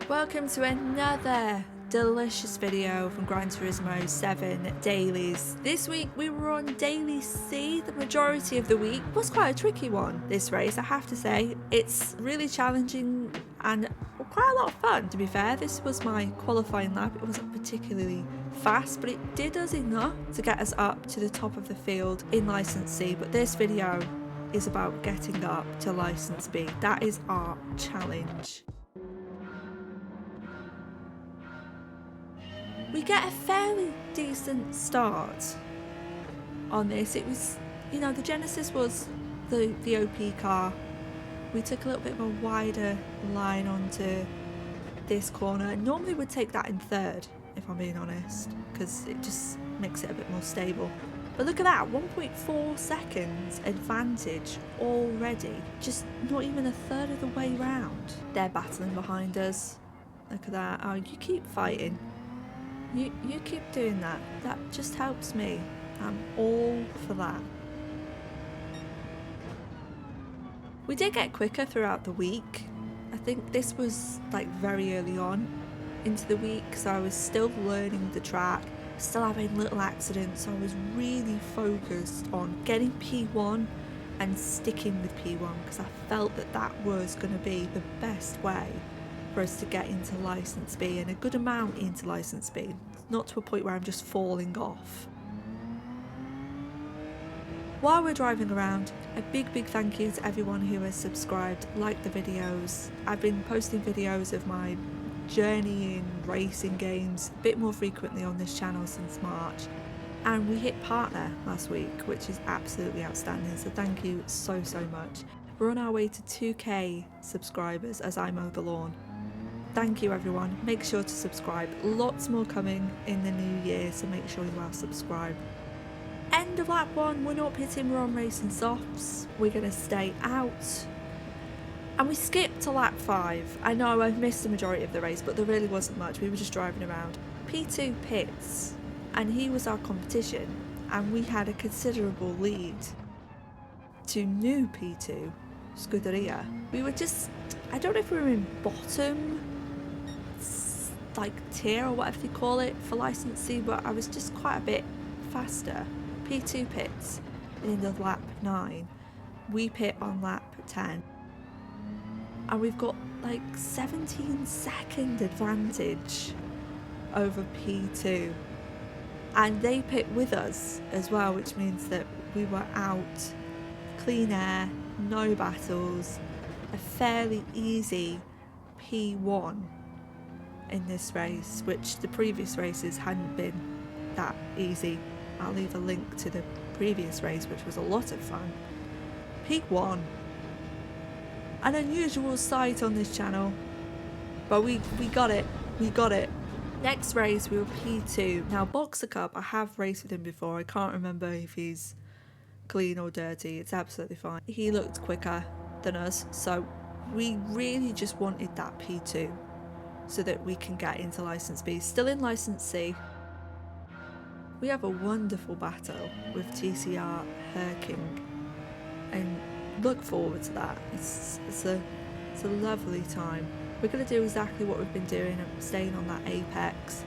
Welcome to another delicious video from Gran Turismo 7 Dailies. This week we were on Daily C. The majority of the week was quite a tricky one, this race, I have to say. It's really challenging and quite a lot of fun, to be fair. This was my qualifying lap. It wasn't particularly fast, but it did us enough to get us up to the top of the field in License C. But this video is about getting up to License B. That is our challenge. We get a fairly decent start on this. It was, the Genesis was the OP car. We took a little bit of a wider line onto this corner. Normally we'd take that in third, if I'm being honest, because it just makes it a bit more stable. But look at that, 1.4 seconds advantage already. Just not even a third of the way round. They're battling behind us. Look at that. Oh, you keep fighting. You keep doing that. That just helps me. I'm all for that. We did get quicker throughout the week. I think this was like very early on into the week, so I was still learning the track, still having little accidents, so I was really focused on getting P1 and sticking with P1 because I felt that that was going to be the best way for us to get into License B, and a good amount into License B, not to a point where I'm just falling off. While we're driving around, a big thank you to everyone who has subscribed, liked the videos. I've been posting videos of my journey in racing games a bit more frequently on this channel since March, and we hit partner last week, which is absolutely outstanding, so thank you so much. We're on our way to 2k subscribers as I mow the lawn. Thank you everyone, make sure to subscribe. Lots more coming in the new year, so make sure you are subscribed. End of lap 1, we're not pitting, we're on racing softs. We're going to stay out. And we skipped to lap 5. I know I've missed the majority of the race, but there really wasn't much, we were just driving around. P2 pits, and he was our competition, and we had a considerable lead to new P2, Scuderia. We were just, I don't know if we were in bottom like tier or whatever they call it for License C, but I was just quite a bit faster. P2 pits in the lap 9, we pit on lap 10, and we've got like 17-second advantage over P2, and they pit with us as well, which means that we were out, clean air, no battles, a fairly easy P1 in this race, which the previous races hadn't been that easy. I'll leave a link to the previous race, which was a lot of fun. P1, an unusual sight on this channel, but we got it, Next race we were P2. Now Boxer Cup, I have raced with him before, I can't remember if he's clean or dirty, it's absolutely fine. He looked quicker than us, so we really just wanted that P2 so that we can get into License B. Still in License C. We have a wonderful battle with TCR Herking, and look forward to that. It's a lovely time. We're going to do exactly what we've been doing, staying on that apex.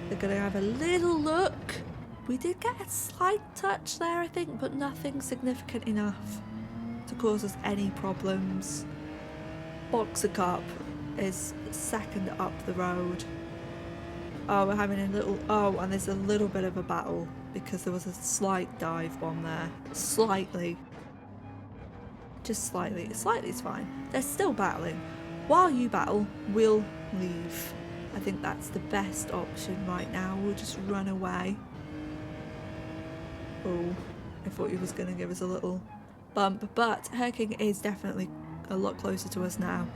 They're going to have a little look. We did get a slight touch there, I think, but nothing significant enough to cause us any problems. Boxer Cup is second up the road. Oh, we're having a little, and there's a little bit of a battle because there was a slight dive bomb there. Slightly. Just slightly. Slightly is fine. They're still battling. While you battle, we'll leave. I think that's the best option right now. We'll just run away. Oh, I thought he was going to give us a little bump, but Herking is definitely a lot closer to us now.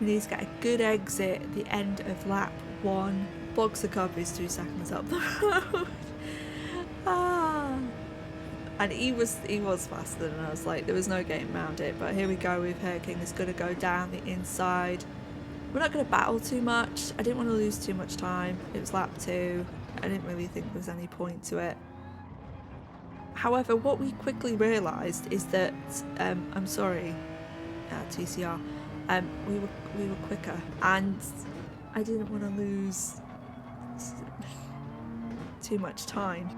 We need to get a good exit at the end of lap 1. Boxer Cup is 2 seconds up the road. And he was faster than us, like there was no getting around it. But here we go with Herking is going to go down the inside. We're not going to battle too much. I didn't want to lose too much time. It was lap 2. I didn't really think there was any point to it. However, what we quickly realised is that, I'm sorry, TCR, we were quicker, and I didn't want to lose too much time.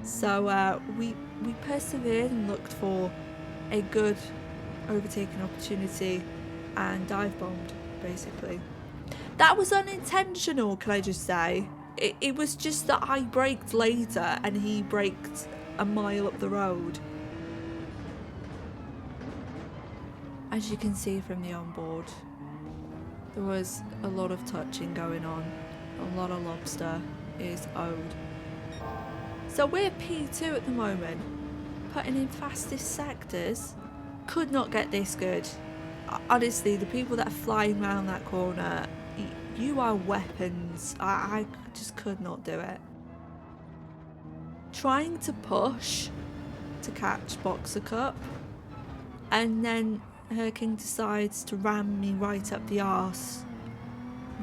So we persevered and looked for a good overtaking opportunity and dive bombed, basically. That was unintentional, can I just say? It was just that I braked later and he braked a mile up the road. As you can see from the onboard, there was a lot of touching going on. A lot of lobster is owed. So we're P2 at the moment, putting in fastest sectors. Could not get this good. Honestly, the people that are flying around that corner, you are weapons. I just could not do it. Trying to push to catch Boxer Cup, and then Herking decides to ram me right up the arse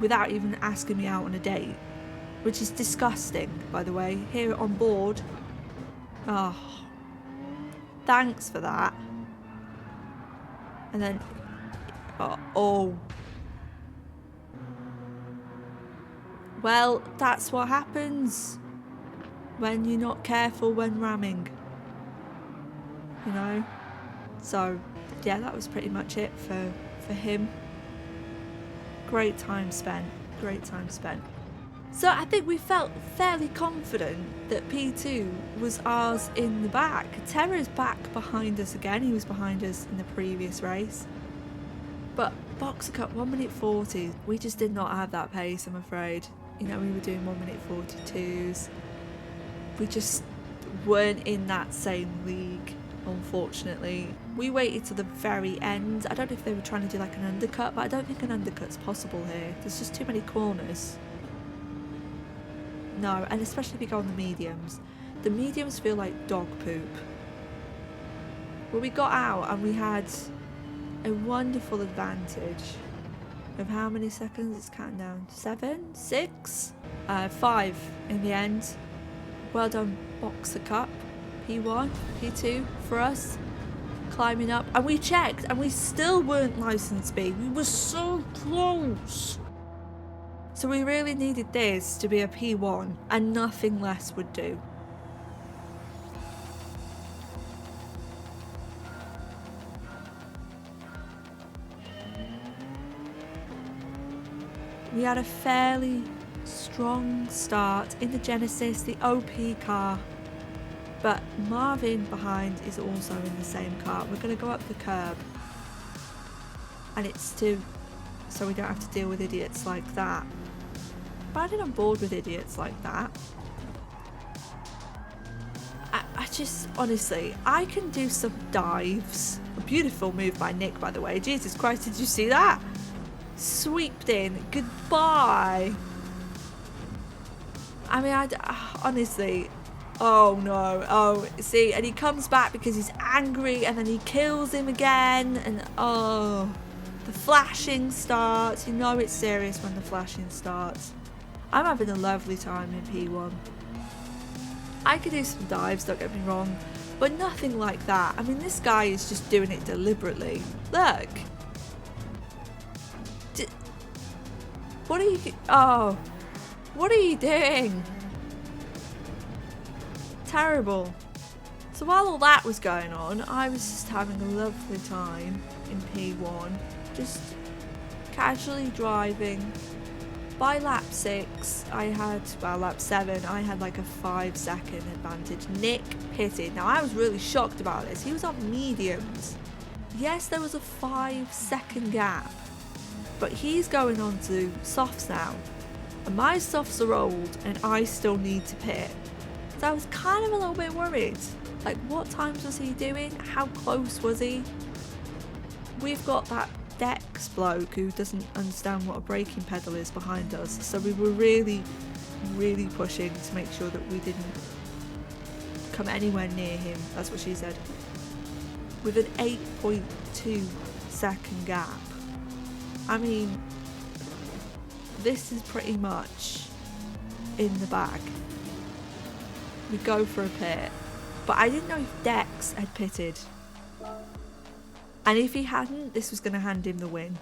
without even asking me out on a date, which is disgusting, by the way. Here on board. Oh, thanks for that. And then, oh. Well, that's what happens when you're not careful when ramming, you know. So yeah, that was pretty much it for him. Great time spent. So I think we felt fairly confident that P2 was ours in the back. Terra's back behind us again. He was behind us in the previous race. But Boxer Cup 1 minute 40, we just did not have that pace, I'm afraid. You know, we were doing 1 minute 42s. We just weren't in that same league, unfortunately. We waited to the very end. I don't know if they were trying to do like an undercut, but I don't think an undercut's possible here. There's just too many corners. No, and especially if you go on the mediums. The mediums feel like dog poop. Well, we got out and we had a wonderful advantage of how many seconds? It's counting down. 7? 6? 5 in the end. Well done, Boxer Cup. P1, P2 for us. Climbing up. And we checked and we still weren't licensed B. We were so close. So we really needed this to be a P1 and nothing less would do. We had a fairly strong start in the Genesis, the OP car, but Marvin behind is also in the same car. We're going to go up the curb, and it's so we don't have to deal with idiots like that. But I didn't on board with idiots like that. I just, honestly, I can do some dives. A beautiful move by Nick, by the way. Jesus Christ, did you see that? Sweeped in. Goodbye. I mean, honestly, oh no. Oh, see, and he comes back because he's angry and then he kills him again. And oh, the flashing starts. You know it's serious when the flashing starts. I'm having a lovely time in P1. I could do some dives, don't get me wrong, but nothing like that. I mean, this guy is just doing it deliberately. Look. What are you... Oh. What are you doing? Terrible. So while all that was going on, I was just having a lovely time in P1. Just casually driving. By lap 6, lap 7, I had like a 5-second advantage. Nick pitted. Now, I was really shocked about this. He was on mediums. Yes, there was a 5-second gap, but he's going on to softs now. And my softs are old, and I still need to pit. So I was kind of a little bit worried. Like, what times was he doing? How close was he? We've got that Dex bloke who doesn't understand what a braking pedal is behind us, so we were really pushing to make sure that we didn't come anywhere near him. That's what she said. With an 8.2 second gap. I mean, this is pretty much in the bag. We go for a pit, but I didn't know if Dex had pitted. And if he hadn't, this was going to hand him the win.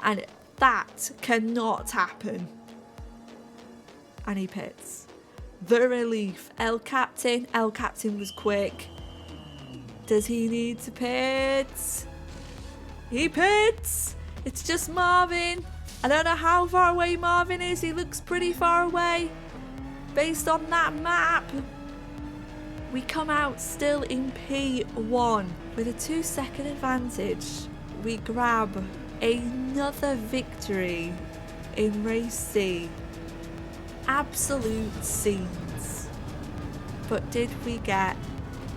And that cannot happen. And he pits. The relief. El Captain was quick. Does he need to pit? He pits. It's just Marvin. I don't know how far away Marvin is. He looks pretty far away. Based on that map, we come out still in P1 with a 2-second advantage. We grab another victory in Race C. Absolute scenes. But did we get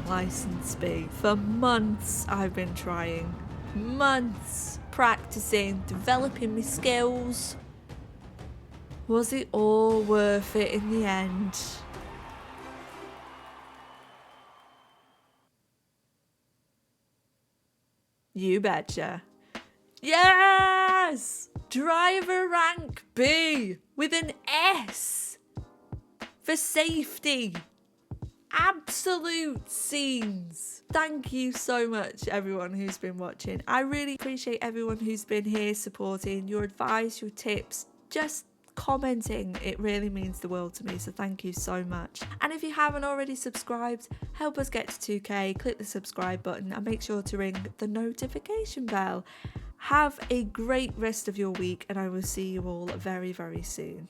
License B? For months I've been trying. Months practicing, developing my skills. Was it all worth it in the end? You betcha. Yes! Driver rank B with an S for safety. Absolute scenes. Thank you so much everyone who's been watching. I really appreciate everyone who's been here supporting, your advice, your tips, just commenting. It really means the world to me, so thank you so much. And if you haven't already subscribed, help us get to 2k, click the subscribe button and make sure to ring the notification bell. Have a great rest of your week and I will see you all very, very soon.